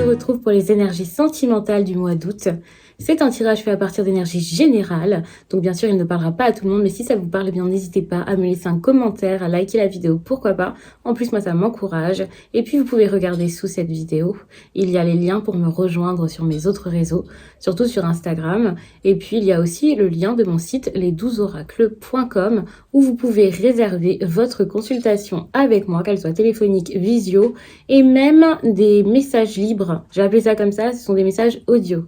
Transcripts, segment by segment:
se retrouve pour les énergies sentimentales du mois d'août. C'est un tirage fait à partir d'énergie générale, donc bien sûr il ne parlera pas à tout le monde, mais si ça vous parle, eh bien n'hésitez pas à me laisser un commentaire, à liker la vidéo, pourquoi pas. En plus moi ça m'encourage. Et puis vous pouvez regarder sous cette vidéo, il y a les liens pour me rejoindre sur mes autres réseaux, surtout sur Instagram. Et puis il y a aussi le lien de mon site les12oracles.com où vous pouvez réserver votre consultation avec moi, qu'elle soit téléphonique, visio et même des messages libres. J'ai appelé ça comme ça, ce sont des messages audio.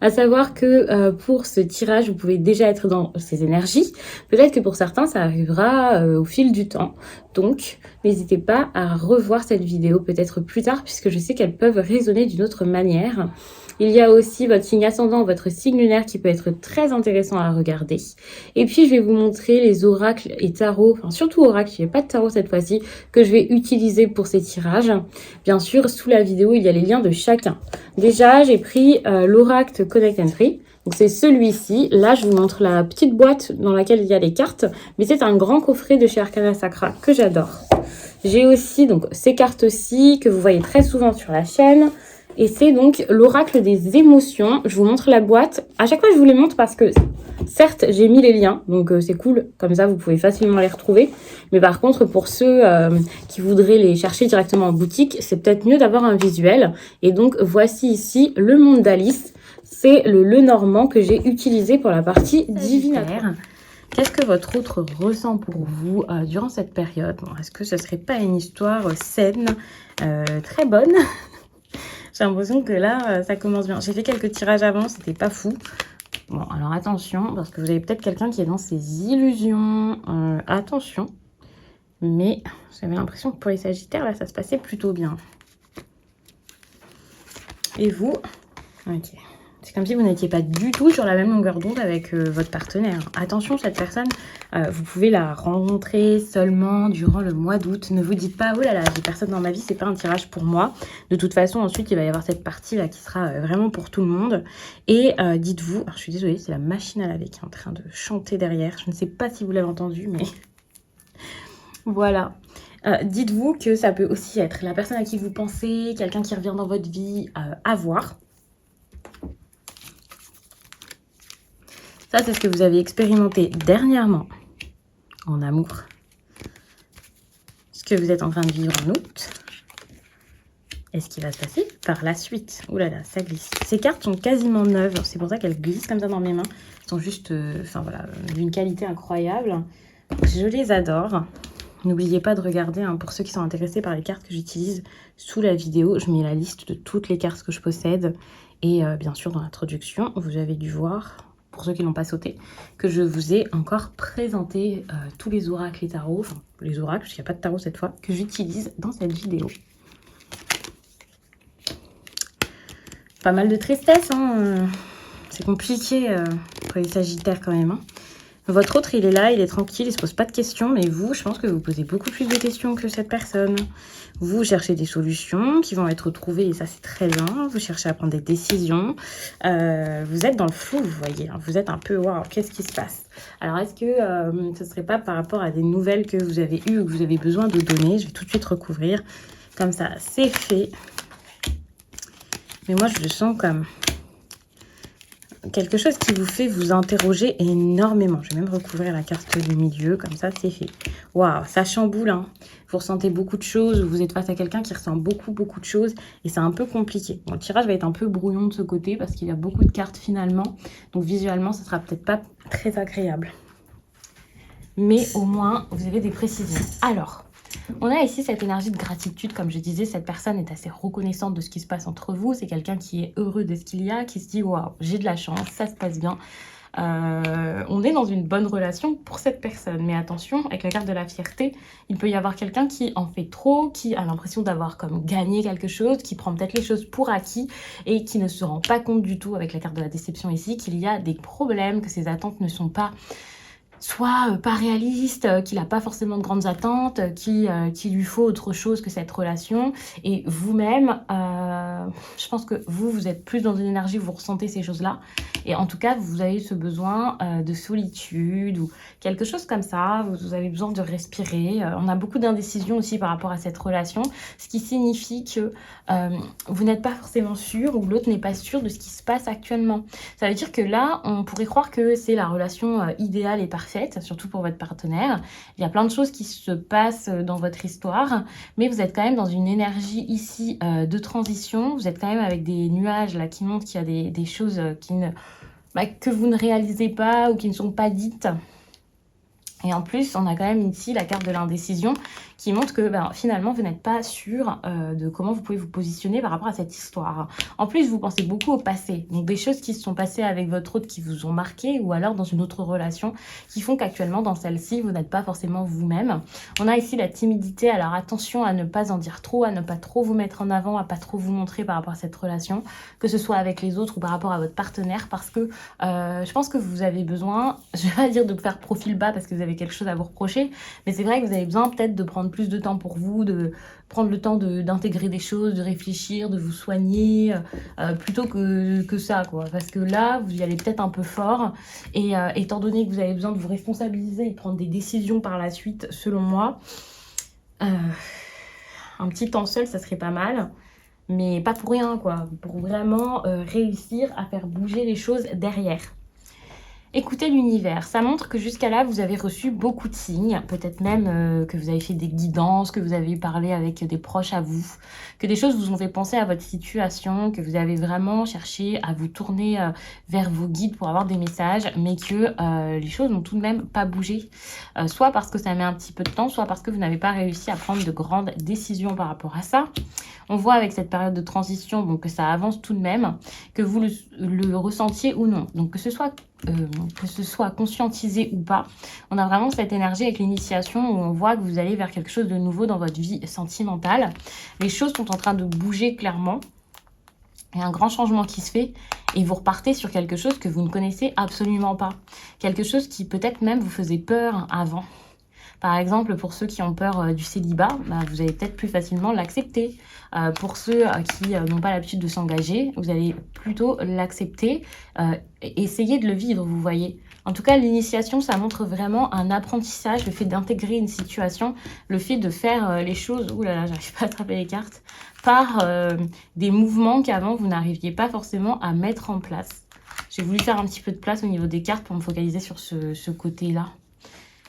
À savoir que pour ce tirage, vous pouvez déjà être dans ces énergies. Peut-être que pour certains, ça arrivera au fil du temps. Donc, n'hésitez pas à revoir cette vidéo peut-être plus tard, puisque je sais qu'elles peuvent résonner d'une autre manière. Il y a aussi votre signe ascendant, votre signe lunaire qui peut être très intéressant à regarder. Et puis, je vais vous montrer les oracles et tarots, enfin surtout oracles, il n'y a pas de tarot cette fois-ci, que je vais utiliser pour ces tirages. Bien sûr, sous la vidéo, il y a les liens de chacun. Déjà, j'ai pris l'oracle Connect and Free. Donc c'est celui-ci. Là, je vous montre la petite boîte dans laquelle il y a les cartes. Mais c'est un grand coffret de chez Arcana Sacra que j'adore. J'ai aussi donc ces cartes-ci que vous voyez très souvent sur la chaîne. Et c'est donc l'oracle des émotions. Je vous montre la boîte. À chaque fois, je vous les montre parce que, certes, j'ai mis les liens. Donc, c'est cool. Comme ça, vous pouvez facilement les retrouver. Mais par contre, pour ceux qui voudraient les chercher directement en boutique, c'est peut-être mieux d'avoir un visuel. Et donc, voici ici le monde d'Alice. C'est le Lenormand que j'ai utilisé pour la partie divinatoire. Qu'est-ce que votre autre ressent pour vous durant cette période? Bon, est-ce que ce serait pas une histoire saine, très bonne? J'ai l'impression que là, ça commence bien. J'ai fait quelques tirages avant, c'était pas fou. Bon, alors attention, parce que vous avez peut-être quelqu'un qui est dans ses illusions. Attention. Mais j'avais l'impression que pour les Sagittaires, là, ça se passait plutôt bien. Et vous? Ok. C'est comme si vous n'étiez pas du tout sur la même longueur d'onde avec votre partenaire. Attention, cette personne, vous pouvez la rencontrer seulement durant le mois d'août. Ne vous dites pas, oh là là, j'ai personne dans ma vie, c'est pas un tirage pour moi. De toute façon, ensuite, il va y avoir cette partie-là qui sera vraiment pour tout le monde. Et dites-vous, alors je suis désolée, c'est la machine à laver qui est en train de chanter derrière. Je ne sais pas si vous l'avez entendu, mais voilà. Dites-vous que ça peut aussi être la personne à qui vous pensez, quelqu'un qui revient dans votre vie, à voir. Ça, c'est ce que vous avez expérimenté dernièrement en amour. Ce que vous êtes en train de vivre en août. Et ce qui va se passer par la suite. Ouh là là, ça glisse. Ces cartes sont quasiment neuves. C'est pour ça qu'elles glissent comme ça dans mes mains. Elles sont juste, voilà, d'une qualité incroyable. Je les adore. N'oubliez pas de regarder, hein, pour ceux qui sont intéressés par les cartes que j'utilise, sous la vidéo, je mets la liste de toutes les cartes que je possède. Et bien sûr, dans l'introduction, vous avez dû voir, pour ceux qui n'ont pas sauté, que je vous ai encore présenté tous les oracles et tarots, enfin les oracles, parce qu'il n'y a pas de tarot cette fois, que j'utilise dans cette vidéo. Pas mal de tristesse, hein. C'est compliqué pour les Sagittaires quand même. Hein. Votre autre, il est là, il est tranquille, il se pose pas de questions, mais vous, je pense que vous posez beaucoup plus de questions que cette personne. Vous cherchez des solutions qui vont être trouvées, et ça c'est très bien. Vous cherchez à prendre des décisions. Vous êtes dans le flou, vous voyez. Hein. Vous êtes un peu, waouh, qu'est-ce qui se passe? Alors, est-ce que ce serait pas par rapport à des nouvelles que vous avez eues ou que vous avez besoin de donner? Je vais tout de suite recouvrir. Comme ça, c'est fait. Mais moi, je le sens comme quelque chose qui vous fait vous interroger énormément. Je vais même recouvrir la carte du milieu, comme ça, c'est fait. Waouh, ça chamboule, hein. Vous ressentez beaucoup de choses, vous êtes face à quelqu'un qui ressent beaucoup de choses, et c'est un peu compliqué. Bon, le tirage va être un peu brouillon de ce côté, parce qu'il y a beaucoup de cartes finalement, donc visuellement, ça sera peut-être pas très agréable. Mais au moins, vous avez des précisions. Alors, on a ici cette énergie de gratitude, comme je disais, cette personne est assez reconnaissante de ce qui se passe entre vous, c'est quelqu'un qui est heureux de ce qu'il y a, qui se dit « Waouh, j'ai de la chance, ça se passe bien ». On est dans une bonne relation pour cette personne, mais attention, avec la carte de la fierté, il peut y avoir quelqu'un qui en fait trop, qui a l'impression d'avoir comme gagné quelque chose, qui prend peut-être les choses pour acquis et qui ne se rend pas compte du tout, avec la carte de la déception ici, qu'il y a des problèmes, que ses attentes ne sont pas soit pas réaliste, qu'il n'a pas forcément de grandes attentes, qu'il lui faut autre chose que cette relation. Et vous-même, je pense que vous êtes plus dans une énergie où vous ressentez ces choses-là. Et en tout cas, vous avez ce besoin de solitude ou quelque chose comme ça. Vous avez besoin de respirer. On a beaucoup d'indécision aussi par rapport à cette relation, ce qui signifie que vous n'êtes pas forcément sûr ou l'autre n'est pas sûr de ce qui se passe actuellement. Ça veut dire que là, on pourrait croire que c'est la relation idéale et parfaite, surtout pour votre partenaire. Il y a plein de choses qui se passent dans votre histoire, mais vous êtes quand même dans une énergie ici de transition. Vous êtes quand même avec des nuages là qui montrent qu'il y a des choses que vous ne réalisez pas ou qui ne sont pas dites. Et en plus, on a quand même ici la carte de l'indécision qui montre que finalement, vous n'êtes pas sûr de comment vous pouvez vous positionner par rapport à cette histoire. En plus, vous pensez beaucoup au passé. Donc, des choses qui se sont passées avec votre autre qui vous ont marqué ou alors dans une autre relation qui font qu'actuellement, dans celle-ci, vous n'êtes pas forcément vous-même. On a ici la timidité. Alors, attention à ne pas en dire trop, à ne pas trop vous mettre en avant, à pas trop vous montrer par rapport à cette relation, que ce soit avec les autres ou par rapport à votre partenaire, parce que je pense que vous avez besoin, je vais pas dire de faire profil bas parce que vous avez quelque chose à vous reprocher, mais c'est vrai que vous avez besoin peut-être de prendre plus de temps pour vous, de prendre le temps d'intégrer des choses, de réfléchir, de vous soigner, plutôt que ça, quoi. Parce que là, vous y allez peut-être un peu fort, et étant donné que vous avez besoin de vous responsabiliser et prendre des décisions par la suite, selon moi, un petit temps seul, ça serait pas mal. Mais pas pour rien, quoi. Pour vraiment réussir à faire bouger les choses derrière. Écoutez l'univers, ça montre que jusqu'à là, vous avez reçu beaucoup de signes, peut-être même que vous avez fait des guidances, que vous avez parlé avec des proches à vous, que des choses vous ont fait penser à votre situation, que vous avez vraiment cherché à vous tourner vers vos guides pour avoir des messages, mais que les choses n'ont tout de même pas bougé, soit parce que ça met un petit peu de temps, soit parce que vous n'avez pas réussi à prendre de grandes décisions par rapport à ça. On voit avec cette période de transition donc, que ça avance tout de même, que vous le ressentiez ou non. Donc que ce soit conscientisé ou pas, on a vraiment cette énergie avec l'initiation où on voit que vous allez vers quelque chose de nouveau dans votre vie sentimentale. Les choses sont en train de bouger clairement. Il y a un grand changement qui se fait et vous repartez sur quelque chose que vous ne connaissez absolument pas. Quelque chose qui peut-être même vous faisait peur avant. Par exemple, pour ceux qui ont peur du célibat, vous allez peut-être plus facilement l'accepter. Pour ceux qui n'ont pas l'habitude de s'engager, vous allez plutôt l'accepter et essayer de le vivre, vous voyez. En tout cas, l'initiation, ça montre vraiment un apprentissage, le fait d'intégrer une situation, le fait de faire les choses, ouh là là, j'arrive pas à attraper les cartes, par des mouvements qu'avant vous n'arriviez pas forcément à mettre en place. J'ai voulu faire un petit peu de place au niveau des cartes pour me focaliser sur ce côté-là.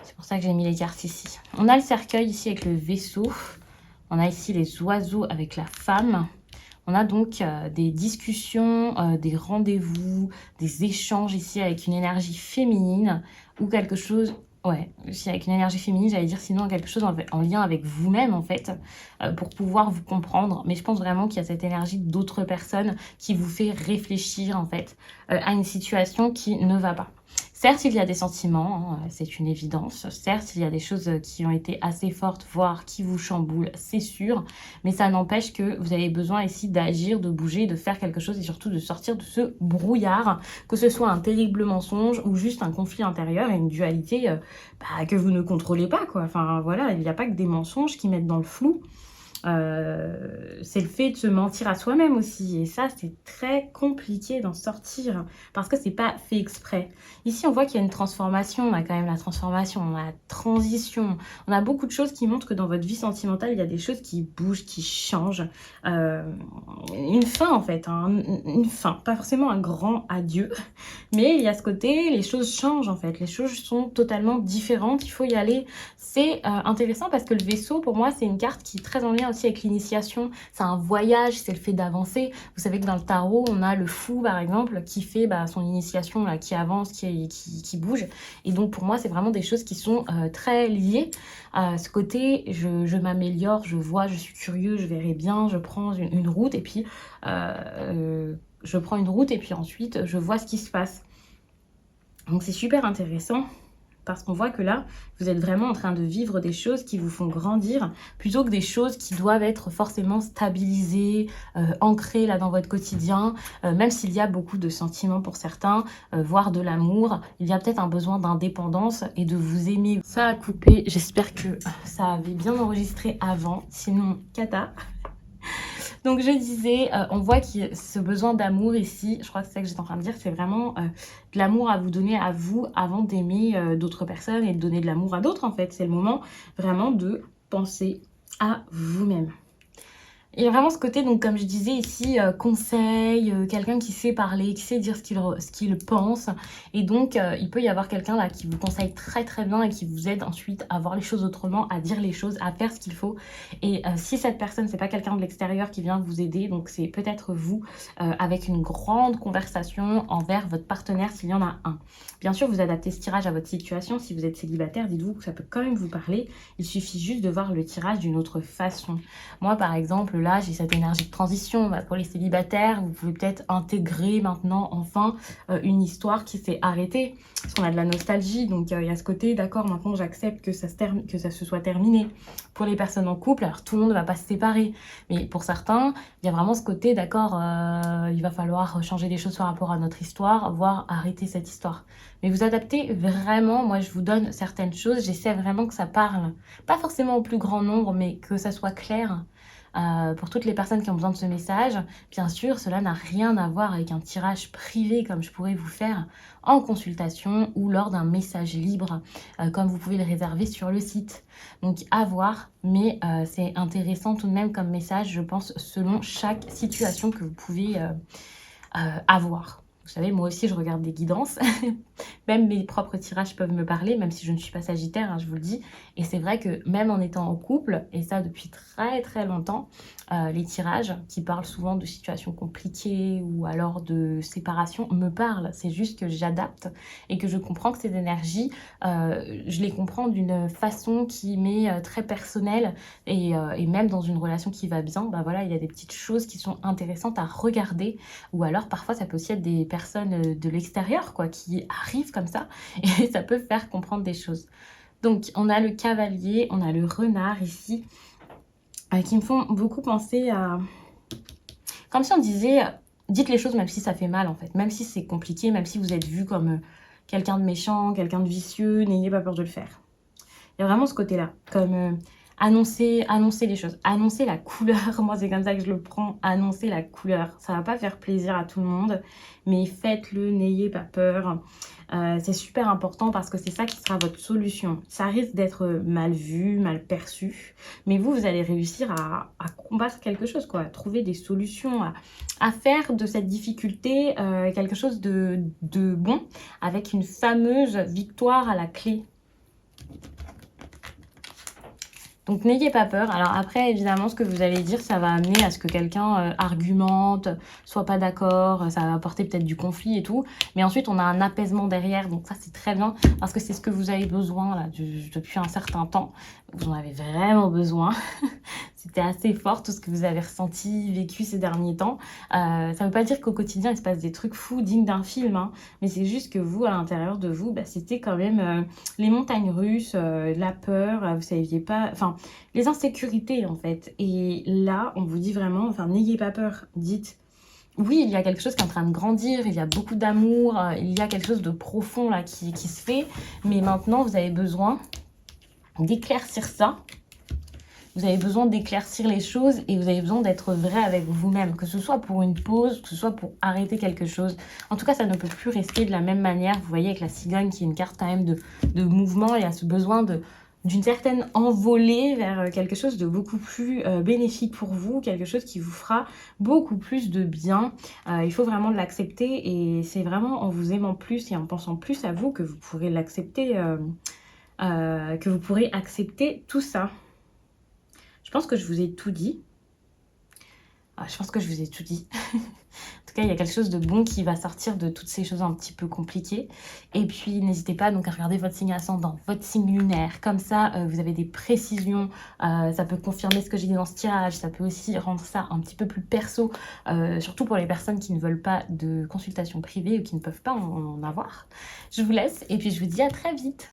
C'est pour ça que j'ai mis les cartes ici. On a le cercueil ici avec le vaisseau. On a ici les oiseaux avec la femme. On a donc des discussions, des rendez-vous, des échanges ici avec une énergie féminine ou quelque chose... Ouais, aussi avec une énergie féminine, j'allais dire sinon quelque chose en lien avec vous-même en fait, pour pouvoir vous comprendre. Mais je pense vraiment qu'il y a cette énergie d'autres personnes qui vous fait réfléchir en fait à une situation qui ne va pas. Certes, il y a des sentiments, hein, c'est une évidence. Certes, il y a des choses qui ont été assez fortes, voire qui vous chamboulent, c'est sûr. Mais ça n'empêche que vous avez besoin ici d'agir, de bouger, de faire quelque chose et surtout de sortir de ce brouillard, que ce soit un terrible mensonge ou juste un conflit intérieur et une dualité que vous ne contrôlez pas, quoi. Enfin, voilà, il n'y a pas que des mensonges qui mettent dans le flou. C'est le fait de se mentir à soi-même aussi, et ça c'est très compliqué d'en sortir parce que c'est pas fait exprès. Ici on voit qu'il y a une transformation, on a quand même la transformation, on a la transition, on a beaucoup de choses qui montrent que dans votre vie sentimentale il y a des choses qui bougent, qui changent, une fin en fait, hein, une fin, pas forcément un grand adieu, mais il y a ce côté, les choses changent en fait, les choses sont totalement différentes, il faut y aller. C'est intéressant parce que le vaisseau pour moi c'est une carte qui est très en lien aussi avec l'initiation, c'est un voyage, c'est le fait d'avancer. Vous savez que dans le tarot, on a le fou par exemple qui fait son initiation, là, qui avance, qui bouge. Et donc pour moi, c'est vraiment des choses qui sont très liées à ce côté, je m'améliore, je vois, je suis curieux, je verrai bien, je prends une route et puis ensuite je vois ce qui se passe. Donc c'est super intéressant parce qu'on voit que là, vous êtes vraiment en train de vivre des choses qui vous font grandir, plutôt que des choses qui doivent être forcément stabilisées, ancrées là dans votre quotidien, même s'il y a beaucoup de sentiments pour certains, voire de l'amour, il y a peut-être un besoin d'indépendance et de vous aimer. Ça a coupé, j'espère que ça avait bien enregistré avant, sinon cata. Donc je disais, on voit qu'il y a ce besoin d'amour ici, je crois que c'est ça que j'étais en train de dire, c'est vraiment de l'amour à vous donner à vous avant d'aimer d'autres personnes et de donner de l'amour à d'autres en fait. C'est le moment vraiment de penser à vous-même. Il y a vraiment ce côté, donc comme je disais ici, conseil, quelqu'un qui sait parler, qui sait dire ce qu'il pense. Et donc, il peut y avoir quelqu'un là qui vous conseille très très bien et qui vous aide ensuite à voir les choses autrement, à dire les choses, à faire ce qu'il faut. Et si cette personne, c'est pas quelqu'un de l'extérieur qui vient vous aider, donc c'est peut-être vous, avec une grande conversation envers votre partenaire s'il y en a un. Bien sûr, vous adaptez ce tirage à votre situation. Si vous êtes célibataire, dites-vous que ça peut quand même vous parler. Il suffit juste de voir le tirage d'une autre façon. Moi, par exemple, là, j'ai cette énergie de transition. Pour les célibataires, vous pouvez peut-être intégrer maintenant, enfin, une histoire qui s'est arrêtée. Parce qu'on a de la nostalgie, donc il y a ce côté, d'accord, maintenant j'accepte que ça se soit terminé. Pour les personnes en couple, alors tout le monde ne va pas se séparer. Mais pour certains, il y a vraiment ce côté, d'accord, il va falloir changer des choses par rapport à notre histoire, voire arrêter cette histoire. Mais vous adaptez vraiment, moi je vous donne certaines choses, j'essaie vraiment que ça parle, pas forcément au plus grand nombre, mais que ça soit clair. Pour toutes les personnes qui ont besoin de ce message, bien sûr, cela n'a rien à voir avec un tirage privé comme je pourrais vous faire en consultation ou lors d'un message libre, comme vous pouvez le réserver sur le site. Donc à voir, mais c'est intéressant tout de même comme message, je pense, selon chaque situation que vous pouvez avoir. Vous savez, moi aussi, je regarde des guidances. Même mes propres tirages peuvent me parler, même si je ne suis pas sagittaire, hein, je vous le dis. Et c'est vrai que même en étant en couple, et ça depuis très très longtemps, les tirages qui parlent souvent de situations compliquées ou alors de séparation me parlent. C'est juste que j'adapte et que je comprends que ces énergies, je les comprends d'une façon qui m'est très personnelle. Et même dans une relation qui va bien, bah voilà, il y a des petites choses qui sont intéressantes à regarder. Ou alors parfois ça peut aussi être des personnes de l'extérieur quoi, qui arrivent comme ça et ça peut faire comprendre des choses. Donc on a le cavalier, on a le renard ici, qui me font beaucoup penser à... Comme si on disait, dites les choses même si ça fait mal en fait, même si c'est compliqué, même si vous êtes vu comme quelqu'un de méchant, quelqu'un de vicieux, n'ayez pas peur de le faire. Il y a vraiment ce côté-là, comme... annoncer les choses, annoncer la couleur, moi c'est comme ça que je le prends, annoncer la couleur, ça va pas faire plaisir à tout le monde, mais faites-le, n'ayez pas peur, c'est super important parce que c'est ça qui sera votre solution. Ça risque d'être mal vu, mal perçu, mais vous allez réussir à combattre quelque chose, quoi, à trouver des solutions, à faire de cette difficulté quelque chose de bon, avec une fameuse victoire à la clé. Donc n'ayez pas peur. Alors après, évidemment, ce que vous allez dire, ça va amener à ce que quelqu'un argumente, soit pas d'accord, ça va apporter peut-être du conflit et tout. Mais ensuite, on a un apaisement derrière. Donc ça, c'est très bien parce que c'est ce que vous avez besoin là depuis un certain temps. Vous en avez vraiment besoin. C'était assez fort tout ce que vous avez ressenti, vécu ces derniers temps. Ça ne veut pas dire qu'au quotidien, il se passe des trucs fous dignes d'un film, hein, mais c'est juste que vous, à l'intérieur de vous, bah, c'était quand même les montagnes russes, la peur, vous ne saviez pas... Enfin, les insécurités, en fait. Et là, on vous dit vraiment, enfin, n'ayez pas peur, dites... Oui, il y a quelque chose qui est en train de grandir, il y a beaucoup d'amour, il y a quelque chose de profond là qui se fait, mais maintenant, vous avez besoin d'éclaircir ça. Vous avez besoin d'éclaircir les choses et vous avez besoin d'être vrai avec vous-même, que ce soit pour une pause, que ce soit pour arrêter quelque chose. En tout cas, ça ne peut plus rester de la même manière. Vous voyez avec la cigogne qui est une carte quand même de mouvement, il y a ce besoin d'une certaine envolée vers quelque chose de beaucoup plus bénéfique pour vous, quelque chose qui vous fera beaucoup plus de bien. Il faut vraiment l'accepter et c'est vraiment en vous aimant plus et en pensant plus à vous que vous pourrez l'accepter, que vous pourrez accepter tout ça. Je pense que je vous ai tout dit. Je pense que je vous ai tout dit. En tout cas, il y a quelque chose de bon qui va sortir de toutes ces choses un petit peu compliquées. Et puis, n'hésitez pas donc à regarder votre signe ascendant, votre signe lunaire. Comme ça, vous avez des précisions. Ça peut confirmer ce que j'ai dit dans ce tirage. Ça peut aussi rendre ça un petit peu plus perso. Surtout pour les personnes qui ne veulent pas de consultation privée ou qui ne peuvent pas en avoir. Je vous laisse et puis je vous dis à très vite.